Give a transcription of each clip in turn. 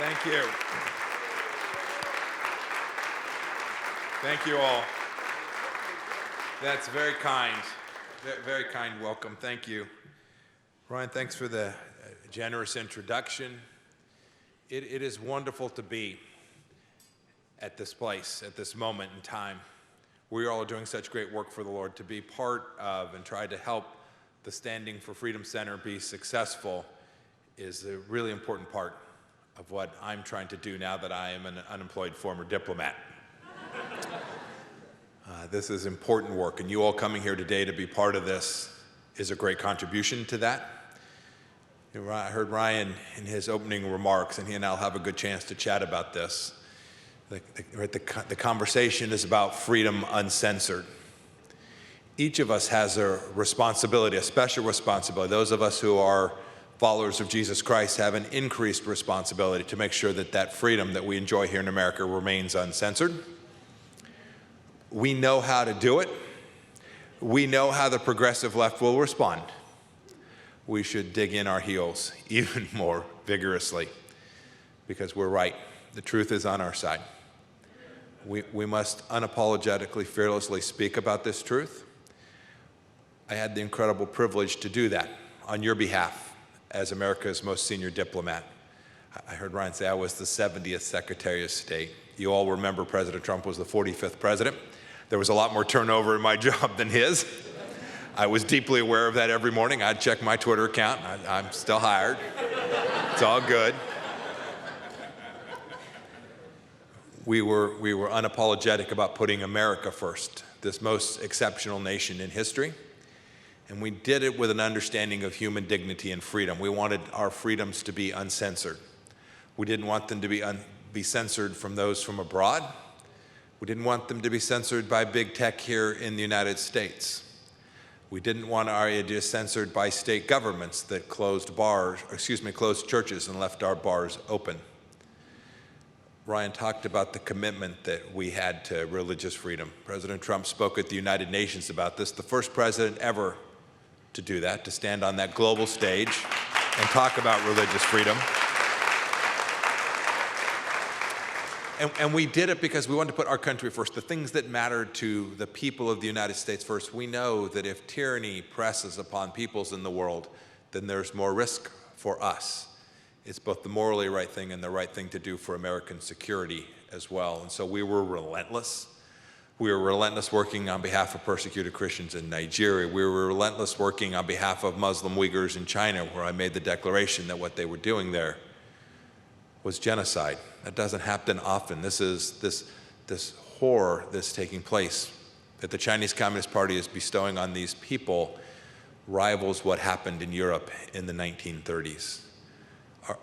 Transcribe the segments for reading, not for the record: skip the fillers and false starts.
Thank you. Thank you all. That's very kind. Very kind welcome. Thank you. Ryan, thanks for the generous introduction. It is wonderful to be at this place, at this moment in time. We all are doing such great work for the Lord. To be part of and try to help the Standing for Freedom Center be successful is a really important part of what I'm trying to do now that I am an unemployed former diplomat. This is important work, and you all coming here today to be part of this is a great contribution to that. I heard Ryan in his opening remarks, and he and I will have a good chance to chat about this. The conversation is about freedom uncensored. Each of us has a responsibility, a special responsibility. Those of us who are followers of Jesus Christ have an increased responsibility to make sure that that freedom that we enjoy here in America remains uncensored. We know how to do it. We know how the progressive left will respond. We should dig in our heels even more vigorously because we're right. The truth is on our side. We must unapologetically, fearlessly speak about this truth. I had the incredible privilege to do that on your behalf as America's most senior diplomat. I heard Ryan say I was the 70th Secretary of State. You all remember President Trump was the 45th president. There was a lot more turnover in my job than his. I was deeply aware of that every morning. I'd check my Twitter account. I'm still hired. It's all good. We were unapologetic about putting America first, this most exceptional nation in history. And we did it with an understanding of human dignity and freedom. We wanted our freedoms to be uncensored. We didn't want them to be censored from those from abroad. We didn't want them to be censored by big tech here in the United States. We didn't want our ideas censored by state governments that closed churches and left our bars open. Ryan talked about the commitment that we had to religious freedom. President Trump spoke at the United Nations about this, the first president ever to do that, to stand on that global stage and talk about religious freedom. And we did it because we wanted to put our country first, the things that matter to the people of the United States first. We know that if tyranny presses upon peoples in the world, then there's more risk for us. It's both the morally right thing and the right thing to do for American security as well. And so we were relentless. We were relentless working on behalf of persecuted Christians in Nigeria. We were relentless working on behalf of Muslim Uyghurs in China, where I made the declaration that what they were doing there was genocide. That doesn't happen often. This horror that's taking place that the Chinese Communist Party is bestowing on these people rivals what happened in Europe in the 1930s.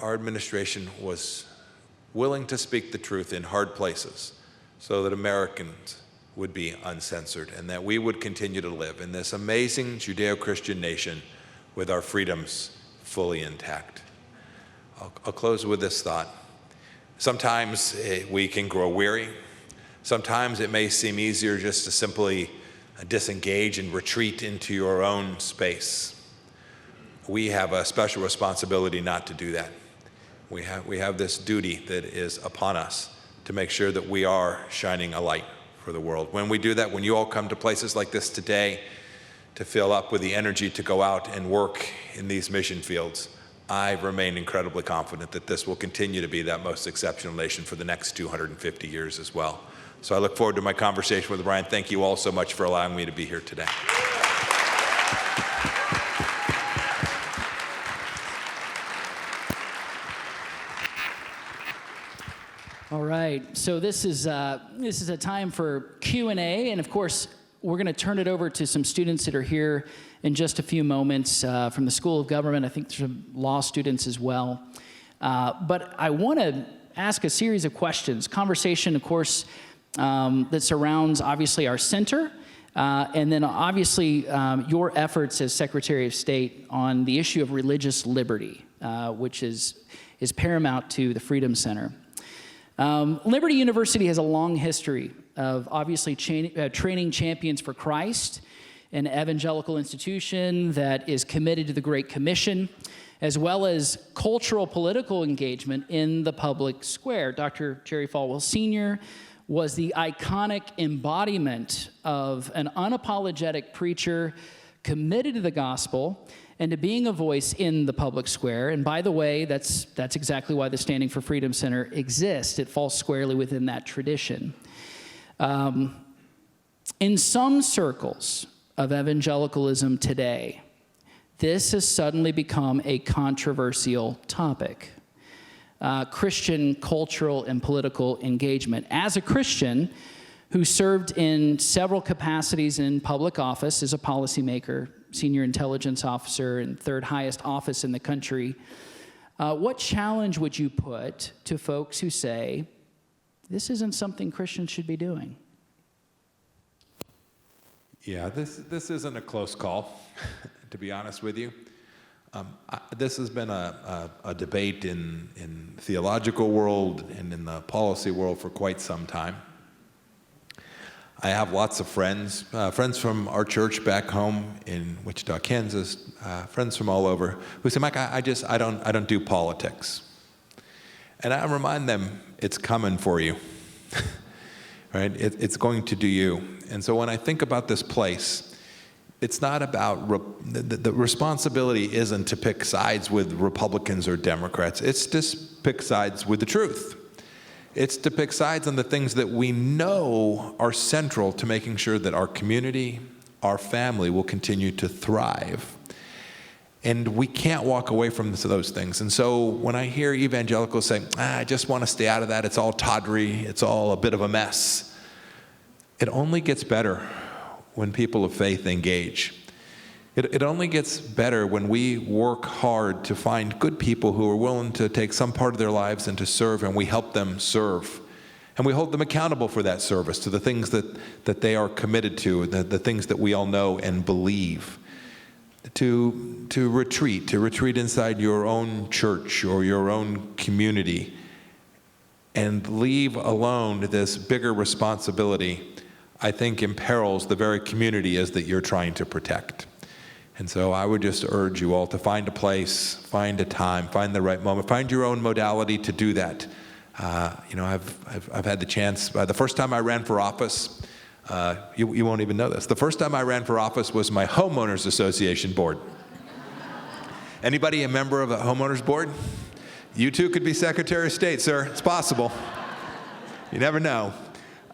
Our administration was willing to speak the truth in hard places so that Americans would be uncensored and that we would continue to live in this amazing Judeo-Christian nation with our freedoms fully intact. I'll close with this thought. Sometimes we can grow weary. Sometimes it may seem easier just to simply disengage and retreat into your own space. We have a special responsibility not to do that. We have this duty that is upon us to make sure that we are shining a light for the world. When we do that, when you all come to places like this today to fill up with the energy to go out and work in these mission fields, I remain incredibly confident that this will continue to be that most exceptional nation for the next 250 years as well. So I look forward to my conversation with Ryan. Thank you all so much for allowing me to be here today. All right, so this is a time for Q&A, and of course, we're going to turn it over to some students that are here in just a few moments from the School of Government. I think there's some law students as well. But I want to ask a series of questions. Conversation, of course, that surrounds, obviously, our center, and then, obviously, your efforts as Secretary of State on the issue of religious liberty, which is paramount to the Freedom Center. Liberty University has a long history of obviously training champions for Christ an evangelical institution that is committed to the Great Commission, as well as cultural political engagement in the public square. Dr. Jerry Falwell Sr. was the iconic embodiment of an unapologetic preacher committed to the gospel and to being a voice in the public square. And by the way, that's exactly why the Standing for Freedom Center exists. It falls squarely within that tradition. In some circles of evangelicalism today, this has suddenly become a controversial topic. Christian cultural and political engagement. As a Christian who served in several capacities in public office as a policymaker, senior intelligence officer, and third highest office in the country, what challenge would you put to folks who say, this isn't something Christians should be doing? Yeah, this isn't a close call, to be honest with you. This has been a debate in theological world and in the policy world for quite some time. I have lots of friends from our church back home in Wichita, Kansas, friends from all over, who say, Mike, I don't do politics. And I remind them, it's coming for you, right? It's going to do you. And so when I think about this place, it's not about, the responsibility isn't to pick sides with Republicans or Democrats. It's to pick sides with the truth. It's to pick sides on the things that we know are central to making sure that our community, our family will continue to thrive. And we can't walk away from those things. And so when I hear evangelicals say, I just want to stay out of that, it's all tawdry, it's all a bit of a mess, it only gets better when people of faith engage. It only gets better when we work hard to find good people who are willing to take some part of their lives and to serve, and we help them serve. And we hold them accountable for that service, to the things that they are committed to, the things that we all know and believe. To retreat inside your own church or your own community and leave alone this bigger responsibility, I think imperils the very community is that you're trying to protect. And so I would just urge you all to find a place, find a time, find the right moment, find your own modality to do that. I've had the chance, the first time I ran for office, you won't even know this. The first time I ran for office was my homeowners association board. Anybody a member of a homeowners board? You too could be Secretary of State, sir. It's possible. You never know.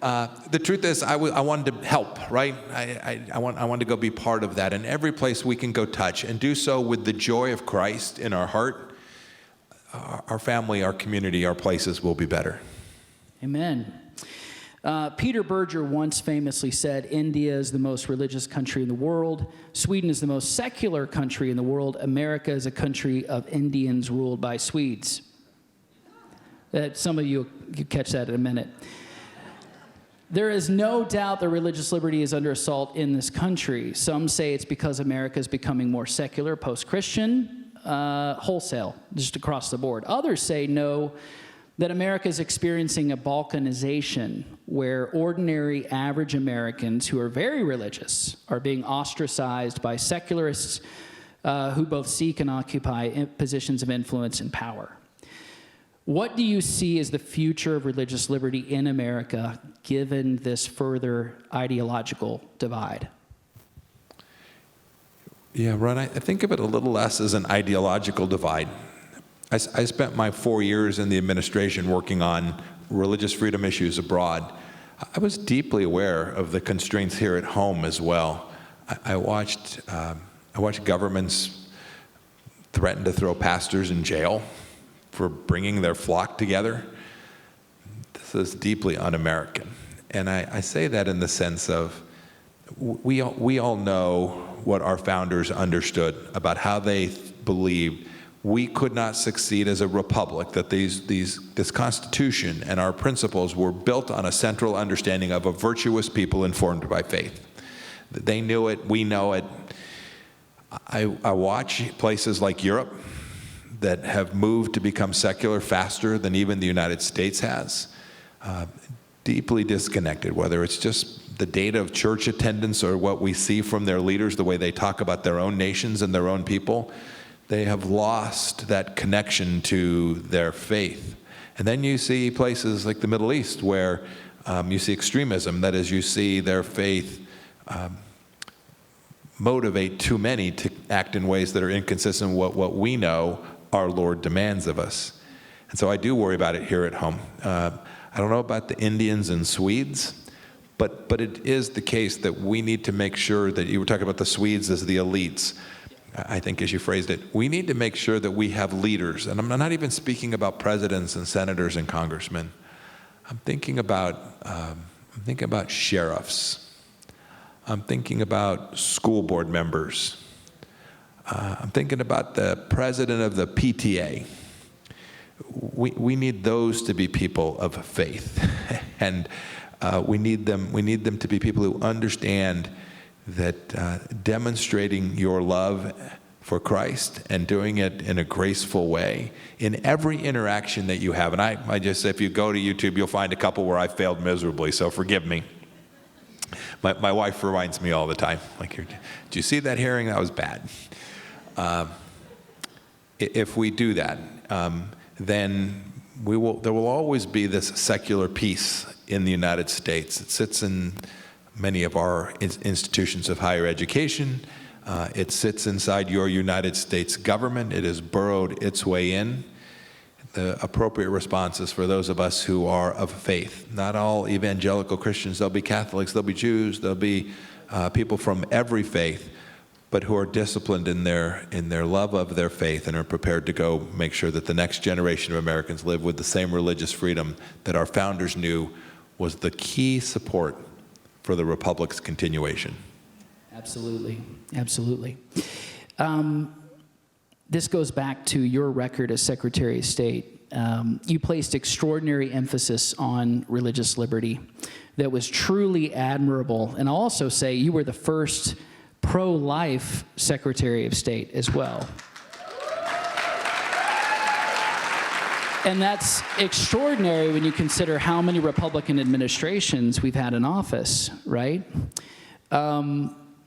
The truth is, I wanted to help, right? I wanted to go be part of that. And every place we can go touch and do so with the joy of Christ in our heart, our family, our community, our places will be better. Amen. Peter Berger once famously said, India is the most religious country in the world. Sweden is the most secular country in the world. America is a country of Indians ruled by Swedes. Some of you catch that in a minute. There is no doubt that religious liberty is under assault in this country. Some say it's because America is becoming more secular, post-Christian, wholesale, just across the board. Others say no, that America is experiencing a balkanization where ordinary, average Americans who are very religious are being ostracized by secularists who both seek and occupy positions of influence and power. What do you see as the future of religious liberty in America, given this further ideological divide? Yeah, Ron, I think of it a little less as an ideological divide. I spent my 4 years in the administration working on religious freedom issues abroad. I was deeply aware of the constraints here at home as well. I watched governments threaten to throw pastors in jail for bringing their flock together. This is deeply un-American. And I say that in the sense of we all know what our founders understood about how they believed we could not succeed as a republic, that this Constitution and our principles were built on a central understanding of a virtuous people informed by faith. They knew it, we know it. I watch places like Europe that have moved to become secular faster than even the United States has, deeply disconnected, whether it's just the data of church attendance or what we see from their leaders, the way they talk about their own nations and their own people, they have lost that connection to their faith. And then you see places like the Middle East where you see extremism. That is, you see their faith motivate too many to act in ways that are inconsistent with what we know our Lord demands of us. And so I do worry about it here at home. I don't know about the Indians and Swedes, but it is the case that we need to make sure that, you were talking about the Swedes as the elites, I think as you phrased it, we need to make sure that we have leaders. And I'm not even speaking about presidents and senators and congressmen. I'm thinking about sheriffs. I'm thinking about school board members. I'm thinking about the president of the PTA. We need those to be people of faith, and we need them to be people who understand that demonstrating your love for Christ and doing it in a graceful way in every interaction that you have. And I just say, if you go to YouTube, you'll find a couple where I failed miserably, so forgive me. My wife reminds me all the time, like, did you see that hearing? That was bad. If we do that, then there will always be this secular peace in the United States. It sits in many of our institutions of higher education. It sits inside your United States government. It has burrowed its way in. The appropriate responses for those of us who are of faith. Not all evangelical Christians. There'll be Catholics, there'll be Jews, there'll be people from every faith, but who are disciplined in their love of their faith and are prepared to go make sure that the next generation of Americans live with the same religious freedom that our founders knew was the key support for the Republic's continuation. Absolutely, absolutely. This goes back to your record as Secretary of State. You placed extraordinary emphasis on religious liberty that was truly admirable. And I'll also say you were the first pro-life Secretary of State as well. And that's extraordinary when you consider how many Republican administrations we've had in office, right?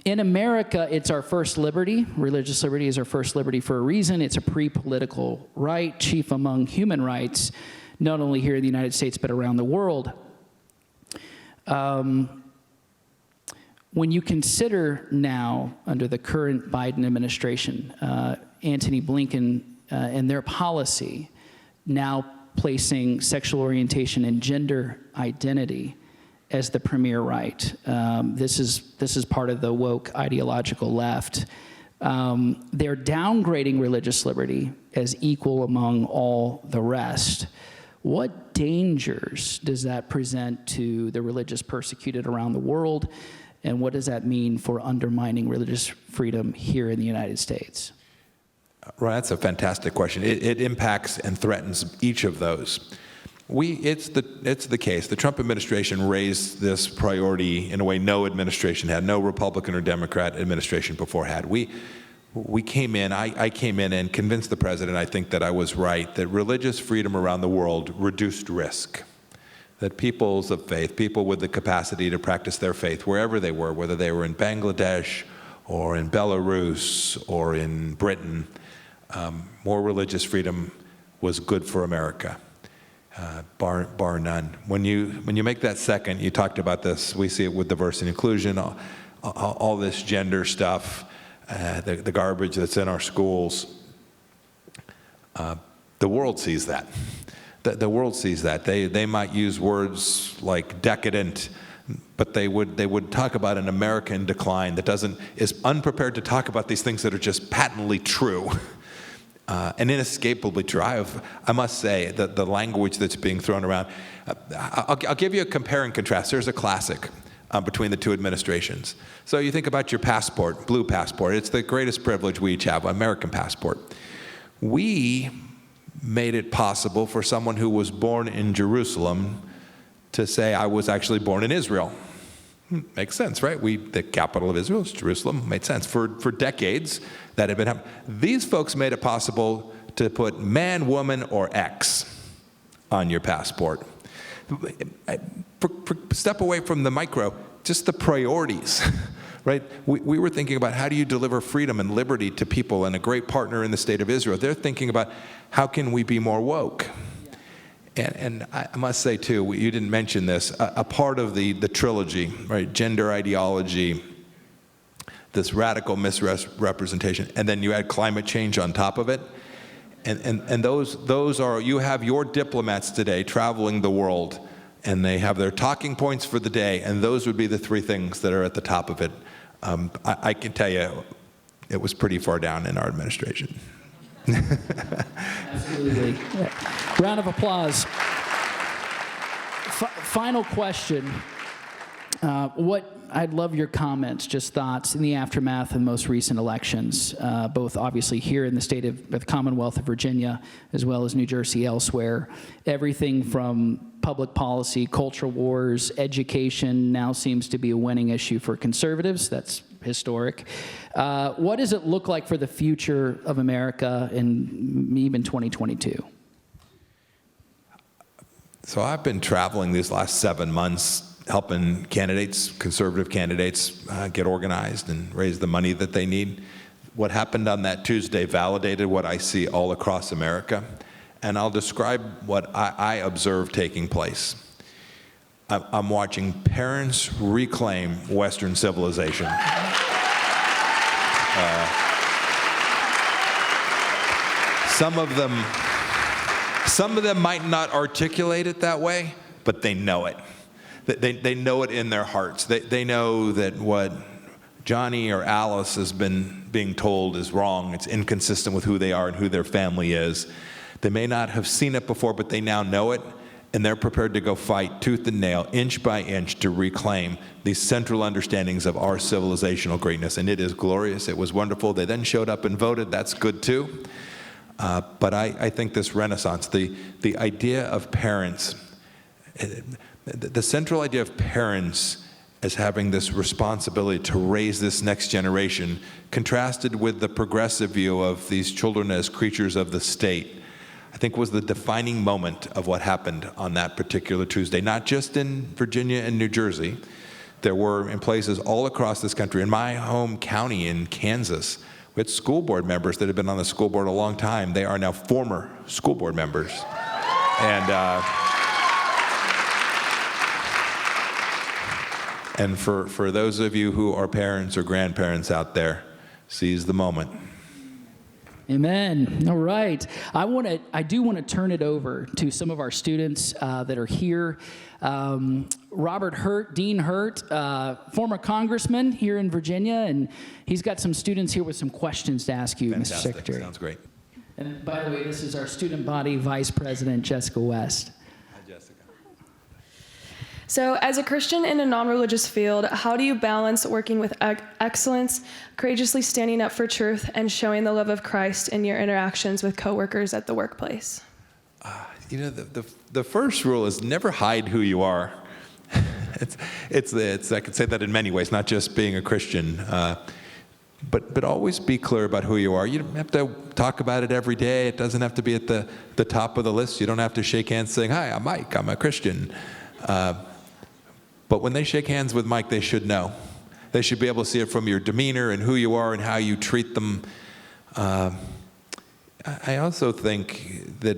In America, it's our first liberty. Religious liberty is our first liberty for a reason. It's a pre-political right, chief among human rights, not only here in the United States, but around the world. When you consider now, under the current Biden administration, Antony Blinken and their policy, now placing sexual orientation and gender identity as the premier right. This is part of the woke ideological left. They're downgrading religious liberty as equal among all the rest. What dangers does that present to the religious persecuted around the world? And what does that mean for undermining religious freedom here in the United States? Right, that's a fantastic question. It impacts and threatens each of those. It's the case. The Trump administration raised this priority in a way no administration had, no Republican or Democrat administration before had. We came in, I came in and convinced the president, I think that I was right, that religious freedom around the world reduced risk. That peoples of faith, people with the capacity to practice their faith wherever they were, whether they were in Bangladesh or in Belarus or in Britain, more religious freedom was good for America. Bar none. When you make that second, you talked about this, we see it with diversity and inclusion, all this gender stuff, the garbage that's in our schools. The world sees that. The world sees that. They might use words like decadent, but they would talk about an America in decline that is unprepared to talk about these things that are just patently true. And inescapably true. I must say that the language that's being thrown around, I'll give you a compare and contrast. There's a classic between the two administrations. So you think about your passport, blue passport. It's the greatest privilege we each have, American passport. We made it possible for someone who was born in Jerusalem to say, I was actually born in Israel. Makes sense, right? The capital of Israel is Jerusalem. Made sense. For decades, that had been happening. These folks made it possible to put man, woman, or X on your passport. Step away from the micro. just the priorities, right? We were thinking about how do you deliver freedom and liberty to people, and a great partner in the state of Israel, they're thinking about how can we be more woke? And I must say, too, you didn't mention this, a part of the trilogy, right, gender ideology, this radical misrepresentation, and then you add climate change on top of it, and those are, you have your diplomats today traveling the world, and they have their talking points for the day, and those would be the three things that are at the top of it. I can tell you, it was pretty far down in our administration. Absolutely. Round of applause. Final question. I'd love your comments, just thoughts in the aftermath of the most recent elections, both obviously here in the state of the Commonwealth of Virginia, as well as New Jersey, elsewhere. Everything from public policy, cultural wars, education now seems to be a winning issue for conservatives. That's historic. What does it look like for the future of America in even 2022? So I've been traveling these last 7 months, helping candidates, conservative candidates, get organized and raise the money that they need. What happened on that Tuesday validated what I see all across America, and I'll describe what I observe taking place. I'm watching parents reclaim Western civilization. Some of them might not articulate it that way, but they know it. They know it in their hearts. They know that what Johnny or Alice has been being told is wrong. It's inconsistent with who they are and who their family is. They may not have seen it before, but they now know it, and they're prepared to go fight tooth and nail, inch by inch, to reclaim these central understandings of our civilizational greatness. And it is glorious. It was wonderful. They then showed up and voted. That's good, too. But I think this renaissance, the idea of parents, the central idea of parents as having this responsibility to raise this next generation, contrasted with the progressive view of these children as creatures of the state, I think was the defining moment of what happened on that particular Tuesday, not just in Virginia and New Jersey. There were in places all across this country. In my home county in Kansas, we had school board members that had been on the school board a long time. They are now former school board members. And for those of you who are parents or grandparents out there, seize the moment. Amen. All right. I do want to turn it over to some of our students that are here. Robert Hurt, Dean Hurt, former congressman here in Virginia, and he's got some students here with some questions to ask you, Fantastic. Mr. Secretary. Sounds great. And by the way, this is our student body vice president, Jessica West. Hi, Jessica. So, as a Christian in a non-religious field, how do you balance working with excellence, courageously standing up for truth, and showing the love of Christ in your interactions with coworkers at the workplace? The first rule is never hide who you are. I could say that in many ways, not just being a Christian, but always be clear about who you are. You don't have to talk about it every day. It doesn't have to be at the top of the list. You don't have to shake hands saying, "Hi, I'm Mike. I'm a Christian." But when they shake hands with Mike, they should know. They should be able to see it from your demeanor and who you are and how you treat them. I also think that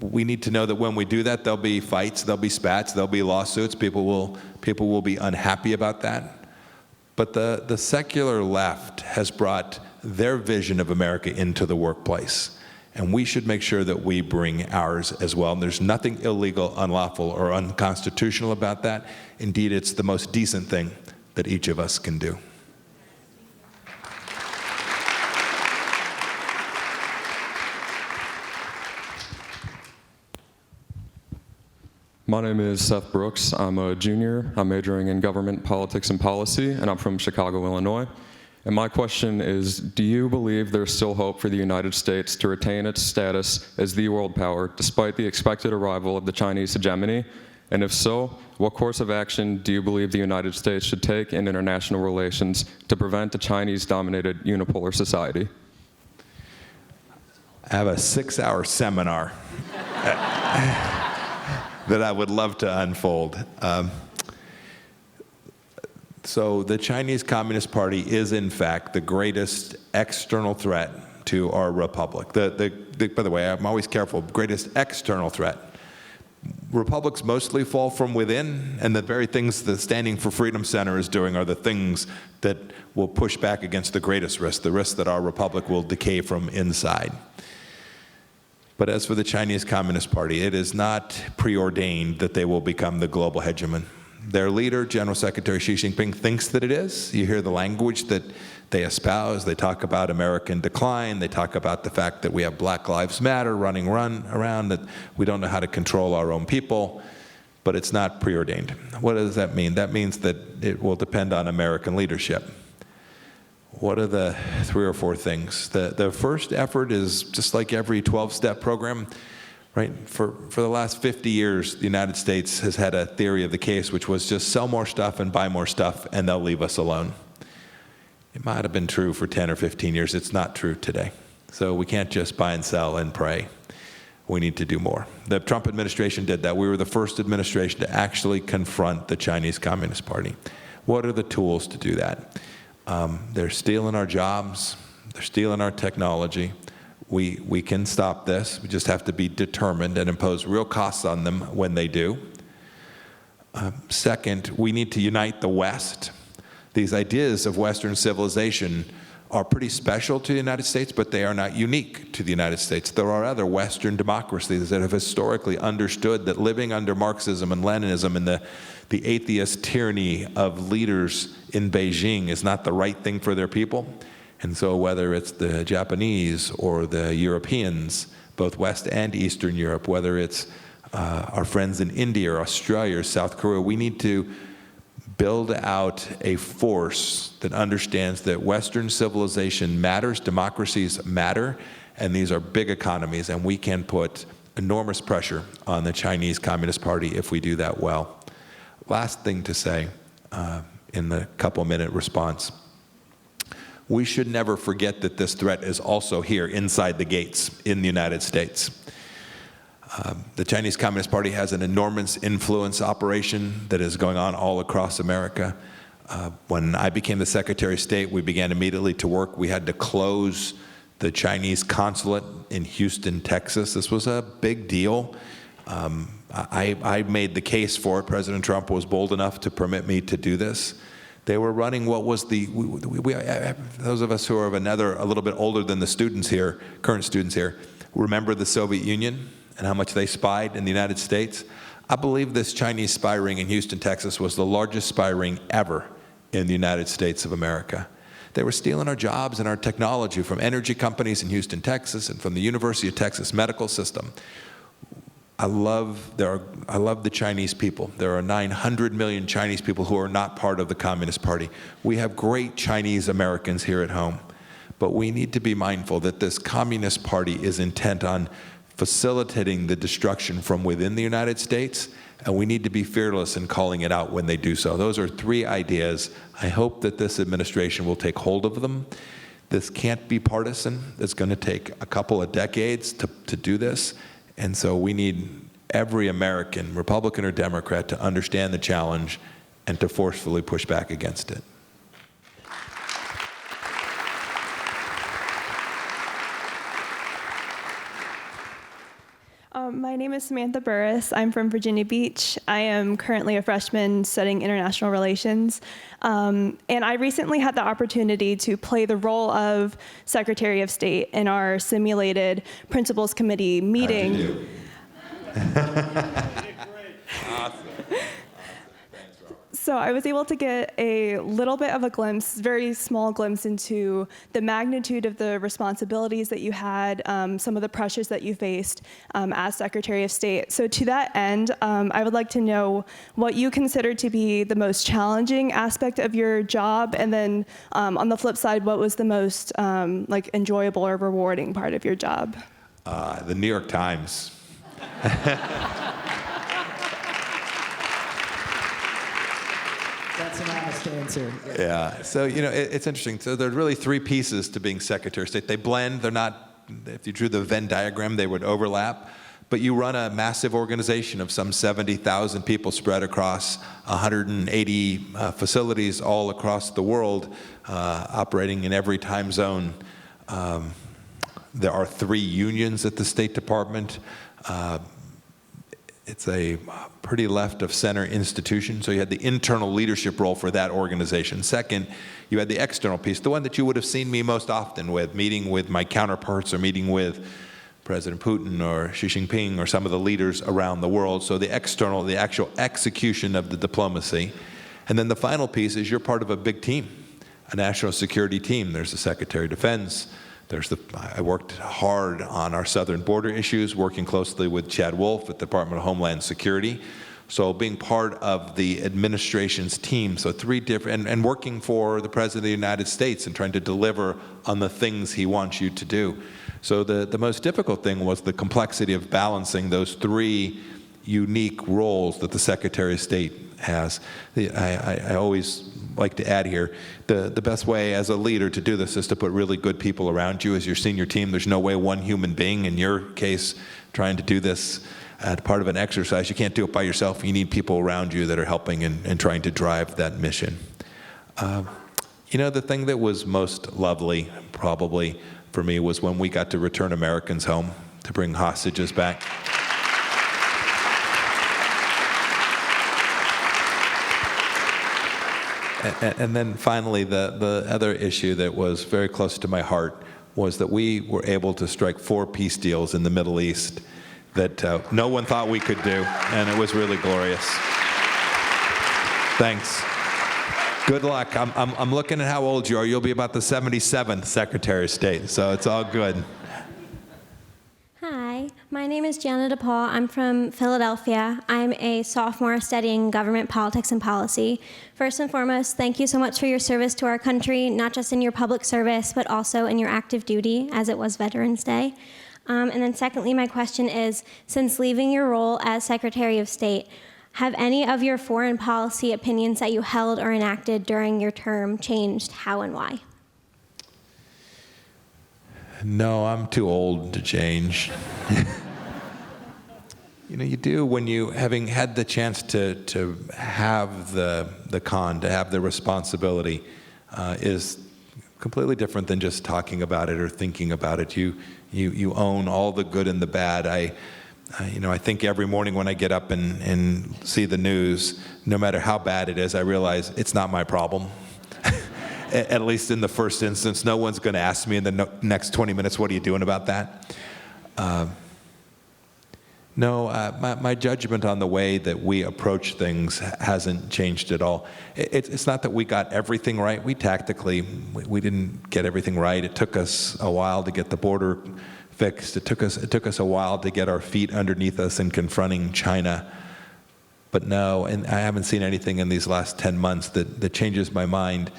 we need to know that when we do that, there'll be fights, there'll be spats, there'll be lawsuits. People will be unhappy about that. But the secular left has brought their vision of America into the workplace. And we should make sure that we bring ours as well. And there's nothing illegal, unlawful, or unconstitutional about that. Indeed, it's the most decent thing that each of us can do. My name is Seth Brooks. I'm a junior. I'm majoring in government, politics, and policy, and I'm from Chicago, Illinois. And my question is, do you believe there's still hope for the United States to retain its status as the world power despite the expected arrival of the Chinese hegemony? And if so, what course of action do you believe the United States should take in international relations to prevent a Chinese-dominated unipolar society? I have a 6-hour seminar that I would love to unfold. So the Chinese Communist Party is, in fact, the greatest external threat to our republic. By the way, I'm always careful, greatest external threat. Republics mostly fall from within, and the very things the Standing for Freedom Center is doing are the things that will push back against the greatest risk, the risk that our republic will decay from inside. But as for the Chinese Communist Party, it is not preordained that they will become the global hegemon. Their leader, General Secretary Xi Jinping, thinks that it is. You hear the language that they espouse. They talk about American decline. They talk about the fact that we have Black Lives Matter running around, that we don't know how to control our own people, but it's not preordained. What does that mean? That means that it will depend on American leadership. What are the 3 or 4 things? The first effort is just like every 12-step program, right? For the last 50 years, the United States has had a theory of the case, which was just sell more stuff and buy more stuff, and they'll leave us alone. It might have been true for 10 or 15 years. It's not true today. So we can't just buy and sell and pray. We need to do more. The Trump administration did that. We were the first administration to actually confront the Chinese Communist Party. What are the tools to do that? They're stealing our jobs. They're stealing our technology. We can stop this. We just have to be determined and impose real costs on them when they do. Second, we need to unite the West. These ideas of Western civilization are pretty special to the United States, but they are not unique to the United States. There are other Western democracies that have historically understood that living under Marxism and Leninism and the atheist tyranny of leaders in Beijing is not the right thing for their people. And so whether it's the Japanese or the Europeans, both West and Eastern Europe, whether it's our friends in India or Australia or South Korea, we need to build out a force that understands that Western civilization matters, democracies matter, and these are big economies, and we can put enormous pressure on the Chinese Communist Party if we do that well. Last thing to say in the couple-minute response. We should never forget that this threat is also here inside the gates in the United States. The Chinese Communist Party has an enormous influence operation that is going on all across America. When I became the Secretary of State, we began immediately to work. We had to close the Chinese consulate in Houston, Texas. This was a big deal. I made the case for it. President Trump was bold enough to permit me to do this. They were running what was those of us who are a little bit older than the students here, current students here, remember the Soviet Union and how much they spied in the United States. I believe this Chinese spy ring in Houston, Texas was the largest spy ring ever in the United States of America. They were stealing our jobs and our technology from energy companies in Houston, Texas, and from the University of Texas medical system. I love the Chinese people. There are 900 million Chinese people who are not part of the Communist Party. We have great Chinese Americans here at home, but we need to be mindful that this Communist Party is intent on facilitating the destruction from within the United States, and we need to be fearless in calling it out when they do so. Those are 3 ideas. I hope that this administration will take hold of them. This can't be partisan. It's going to take a couple of decades to do this, and so we need every American, Republican or Democrat, to understand the challenge and to forcefully push back against it. My name is Samantha Burris. I'm from Virginia Beach. I am currently a freshman studying international relations. And I recently had the opportunity to play the role of Secretary of State in our simulated Principals Committee meeting. How'd you do? Awesome. So I was able to get a little bit of a glimpse, very small glimpse, into the magnitude of the responsibilities that you had, some of the pressures that you faced as Secretary of State. So to that end, I would like to know what you consider to be the most challenging aspect of your job, and then on the flip side, what was the most enjoyable or rewarding part of your job? The New York Times. That's an honest answer. Yeah, so it's interesting. So there's really 3 pieces to being Secretary of State. They blend. They're not, if you drew the Venn diagram, they would overlap. but you run a massive organization of some 70,000 people spread across 180 facilities all across the world, operating in every time zone. There are 3 unions at the State Department. It's a pretty left-of-center institution, so you had the internal leadership role for that organization. Second, you had the external piece, the one that you would have seen me most often with, meeting with my counterparts or meeting with President Putin or Xi Jinping or some of the leaders around the world. So the external, the actual execution of the diplomacy. And then the final piece is you're part of a big team, a national security team. There's the Secretary of Defense. I worked hard on our southern border issues, working closely with Chad Wolf at the Department of Homeland Security. So being part of the administration's team, so 3 different, and working for the President of the United States and trying to deliver on the things he wants you to do. So the most difficult thing was the complexity of balancing those 3 unique roles that the Secretary of State has. I always like to add here, the best way as a leader to do this is to put really good people around you as your senior team. There's no way one human being, in your case, trying to do this as part of an exercise, you can't do it by yourself. You need people around you that are helping and trying to drive that mission. You know, the thing that was most lovely, probably, for me was when we got to return Americans home, to bring hostages back. And then finally, the other issue that was very close to my heart was that we were able to strike 4 peace deals in the Middle East that no one thought we could do, and it was really glorious. Thanks. Good luck. I'm looking at how old you are. You'll be about the 77th Secretary of State, so it's all good. Hi, my name is Gianna DePaul. I'm from Philadelphia. I'm a sophomore studying government politics and policy. First and foremost, thank you so much for your service to our country, not just in your public service, but also in your active duty, as it was Veterans Day. And then secondly, my question is, since leaving your role as Secretary of State, have any of your foreign policy opinions that you held or enacted during your term changed? How and why? No, I'm too old to change. You know, you do when you, having had the chance to have the con, to have the responsibility, is completely different than just talking about it or thinking about it. You own all the good and the bad. I think every morning when I get up and see the news, no matter how bad it is, I realize it's not my problem. At least in the first instance, no one's going to ask me in the next 20 minutes, what are you doing about that? My judgment on the way that we approach things hasn't changed at all. It's not that we got everything right. We didn't get everything right. It took us a while to get the border fixed. It took us a while to get our feet underneath us in confronting China. But no, and I haven't seen anything in these last 10 months that changes my mind.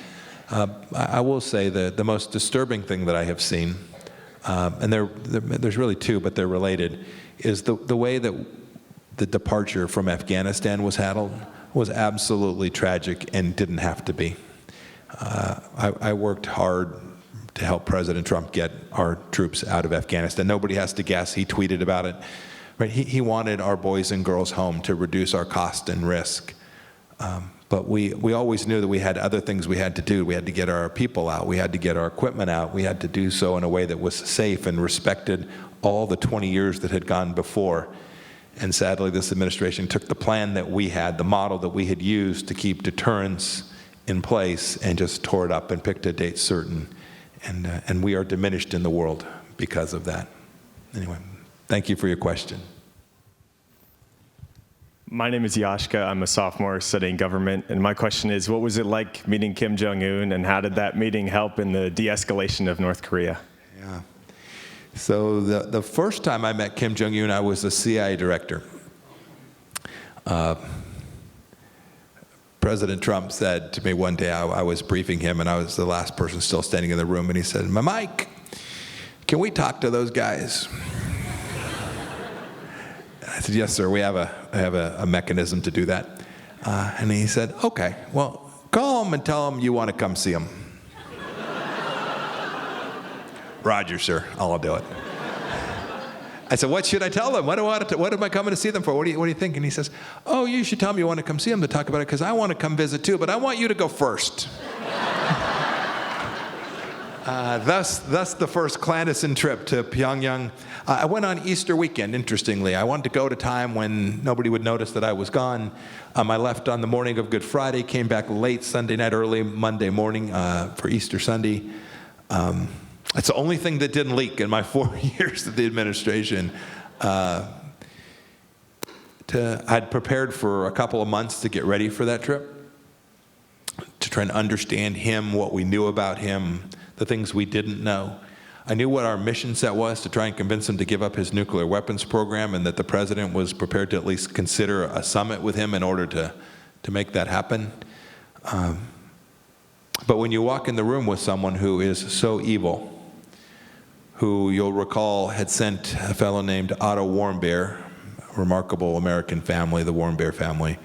I will say that the most disturbing thing that I have seen, and there's really 2, but they're related, is the way that the departure from Afghanistan was handled was absolutely tragic and didn't have to be. I worked hard to help President Trump get our troops out of Afghanistan. Nobody has to guess. He tweeted about it. Right? He wanted our boys and girls home to reduce our cost and risk. But we always knew that we had other things we had to do. We had to get our people out. We had to get our equipment out. We had to do so in a way that was safe and respected all the 20 years that had gone before. And sadly, this administration took the plan that we had, the model that we had used to keep deterrence in place, and just tore it up and picked a date certain. And we are diminished in the world because of that. Anyway, thank you for your question. My name is Yashka. I'm a sophomore studying government, and my question is, what was it like meeting Kim Jong-Un, and how did that meeting help in the de-escalation of North Korea? Yeah. So the first time I met Kim Jong-Un, I was a CIA director. President Trump said to me one day, I was briefing him, and I was the last person still standing in the room, and he said, Mike, can we talk to those guys? I said, yes, sir, we have a mechanism to do that. And he said, okay, well, call them and tell them you want to come see them. Roger, sir, I'll do it. I said, what should I tell them? What am I coming to see them for? What do you think? And he says, oh, you should tell them you want to come see them to talk about it because I want to come visit too, but I want you to go first. Thus the first clandestine trip to Pyongyang. I went on Easter weekend, interestingly. I wanted to go at a time when nobody would notice that I was gone. I left on the morning of Good Friday, came back late Sunday night, early Monday morning for Easter Sunday. It's the only thing that didn't leak in my 4 years of the administration. I'd prepared for a couple of months to get ready for that trip, to try and understand him, what we knew about him, the things we didn't know. I knew what our mission set was, to try and convince him to give up his nuclear weapons program, and that the president was prepared to at least consider a summit with him in order to make that happen. But when you walk in the room with someone who is so evil, who you'll recall had sent a fellow named Otto Warmbier, a remarkable American family, the Warmbier family,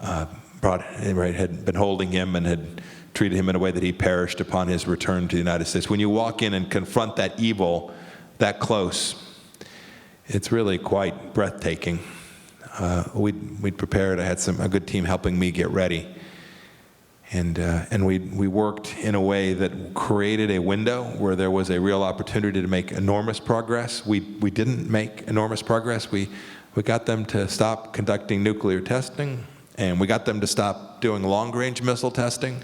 had been holding him and had treated him in a way that he perished upon his return to the United States. When you walk in and confront that evil that close, it's really quite breathtaking. We'd prepared. I had a good team helping me get ready. And we worked in a way that created a window where there was a real opportunity to make enormous progress. We didn't make enormous progress. We got them to stop conducting nuclear testing, and we got them to stop doing long-range missile testing,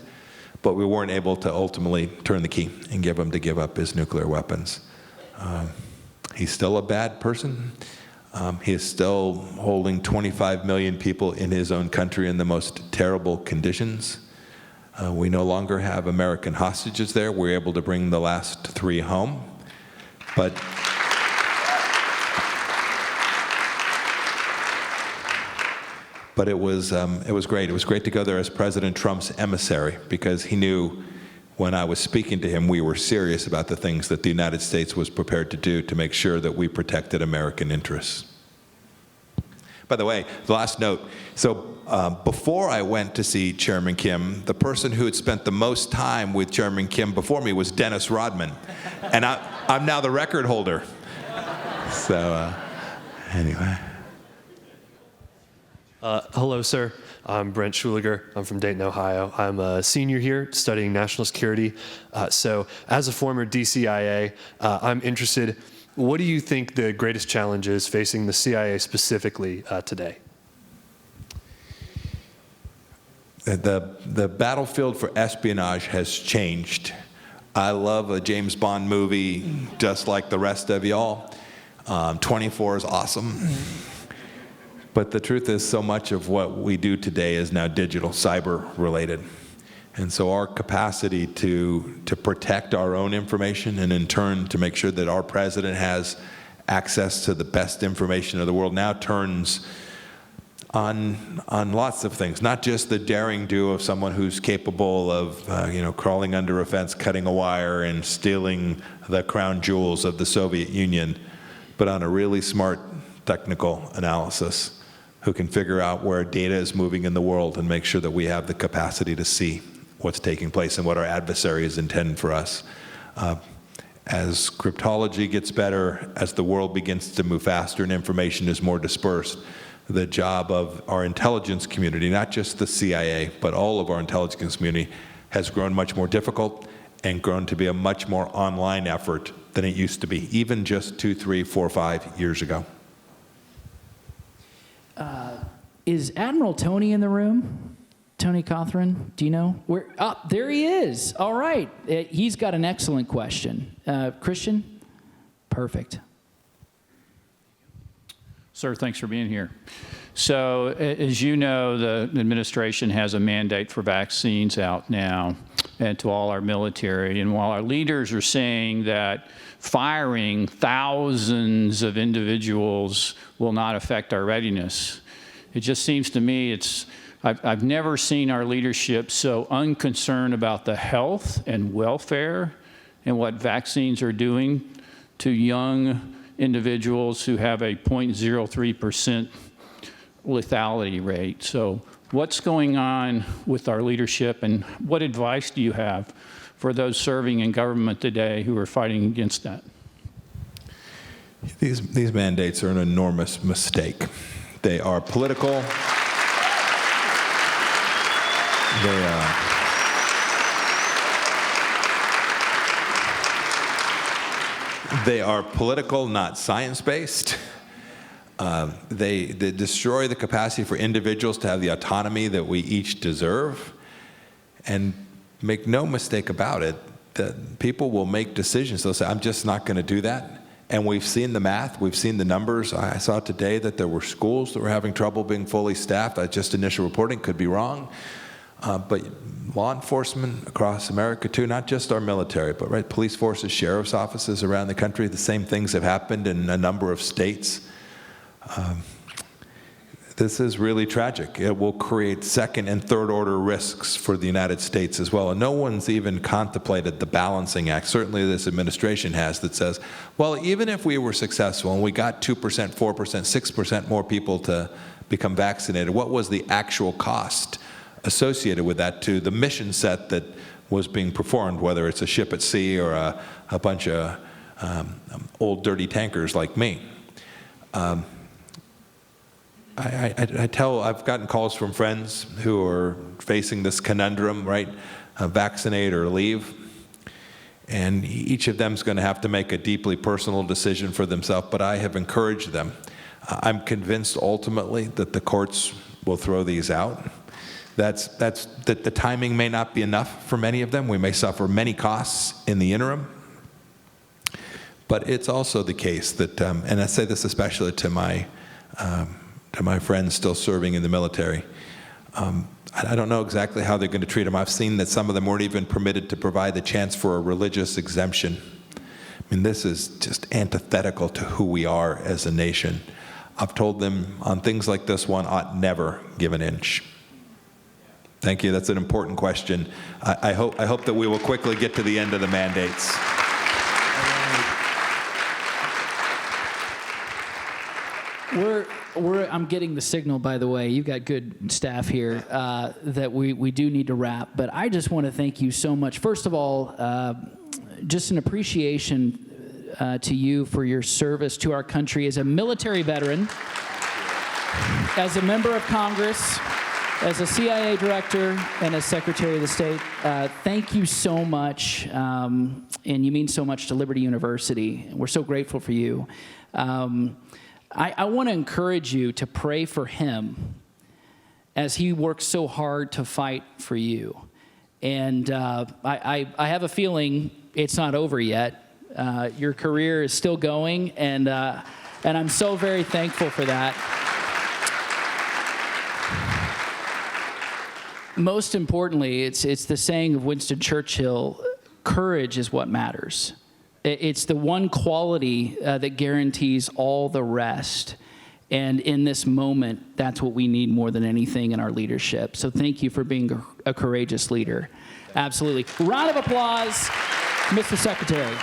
but we weren't able to ultimately turn the key and give him to give up his nuclear weapons. He's still a bad person. He is still holding 25 million people in his own country in the most terrible conditions. We no longer have American hostages there. We're able to bring the last 3 home. But it was great. It was great to go there as President Trump's emissary, because he knew when I was speaking to him, we were serious about the things that the United States was prepared to do to make sure that we protected American interests. By the way, the last note, before I went to see Chairman Kim, the person who had spent the most time with Chairman Kim before me was Dennis Rodman, and I'm now the record holder. So anyway. Hello, sir. I'm Brent Schuliger. I'm from Dayton, Ohio. I'm a senior here studying national security. So as a former DCIA, I'm interested, what do you think the greatest challenge is facing the CIA specifically today? The battlefield for espionage has changed. I love a James Bond movie just like the rest of y'all. 24 is awesome. But the truth is, so much of what we do today is now digital, cyber related. And so our capacity to protect our own information, and in turn to make sure that our president has access to the best information of the world, now turns on lots of things, not just the daring do of someone who's capable of crawling under a fence, cutting a wire, and stealing the crown jewels of the Soviet Union, but on a really smart technical analysis, who can figure out where data is moving in the world and make sure that we have the capacity to see what's taking place and what our adversaries intend for us. As cryptology gets better, as the world begins to move faster and information is more dispersed, the job of our intelligence community, not just the CIA, but all of our intelligence community, has grown much more difficult and grown to be a much more online effort than it used to be, even just 2, 3, 4, 5 years ago. Is Admiral Tony in the room? Tony Cothran, do you know? There he is. All right. He's got an excellent question. Christian? Perfect. Sir, thanks for being here. So, as you know, the administration has a mandate for vaccines out now and to all our military. And while our leaders are saying that firing thousands of individuals will not affect our readiness, it just seems to me I've never seen our leadership so unconcerned about the health and welfare and what vaccines are doing to young individuals who have a 0.03% lethality rate. So what's going on with our leadership, and what advice do you have for those serving in government today who are fighting against that? These mandates are an enormous mistake. They are political. They are political, not science-based. They destroy the capacity for individuals to have the autonomy that we each deserve. And make no mistake about it, that people will make decisions. They'll say, I'm just not going to do that. And we've seen the math. We've seen the numbers. I saw today that there were schools that were having trouble being fully staffed. Just initial reporting, could be wrong. But law enforcement across America, too, not just our military, but right, police forces, sheriff's offices around the country, the same things have happened in a number of states. This is really tragic. It will create second and third order risks for the United States as well. And no one's even contemplated the balancing act, certainly this administration has, that says, well, even if we were successful and we got 2%, 4%, 6% more people to become vaccinated, what was the actual cost associated with that to the mission set that was being performed, whether it's a ship at sea or a bunch of old dirty tankers like me? I've gotten calls from friends who are facing this conundrum, right? Vaccinate or leave. And each of them is going to have to make a deeply personal decision for themselves, but I have encouraged them. I'm convinced ultimately that the courts will throw these out. That the timing may not be enough for many of them. We may suffer many costs in the interim. But it's also the case that, and I say this especially to my friends still serving in the military, I don't know exactly how they're going to treat them. I've seen that some of them weren't even permitted to provide the chance for a religious exemption. I mean, this is just antithetical to who we are as a nation. I've told them on things like this one ought never give an inch. Thank you. That's an important question. I hope that we will quickly get to the end of the mandates. I'm getting the signal, by the way. You've got good staff here that we do need to wrap. But I just want to thank you so much. First of all, just an appreciation to you for your service to our country as a military veteran, as a member of Congress, as a CIA director, and as Secretary of the State. Thank you so much, and you mean so much to Liberty University. We're so grateful for you. I want to encourage you to pray for him as he works so hard to fight for you. And I have a feeling it's not over yet. Your career is still going, and I'm so very thankful for that. Most importantly, it's the saying of Winston Churchill, courage is what matters. It's the one quality that guarantees all the rest. And in this moment, that's what we need more than anything in our leadership. So thank you for being a courageous leader. Absolutely. Round of applause, Mr. Secretary.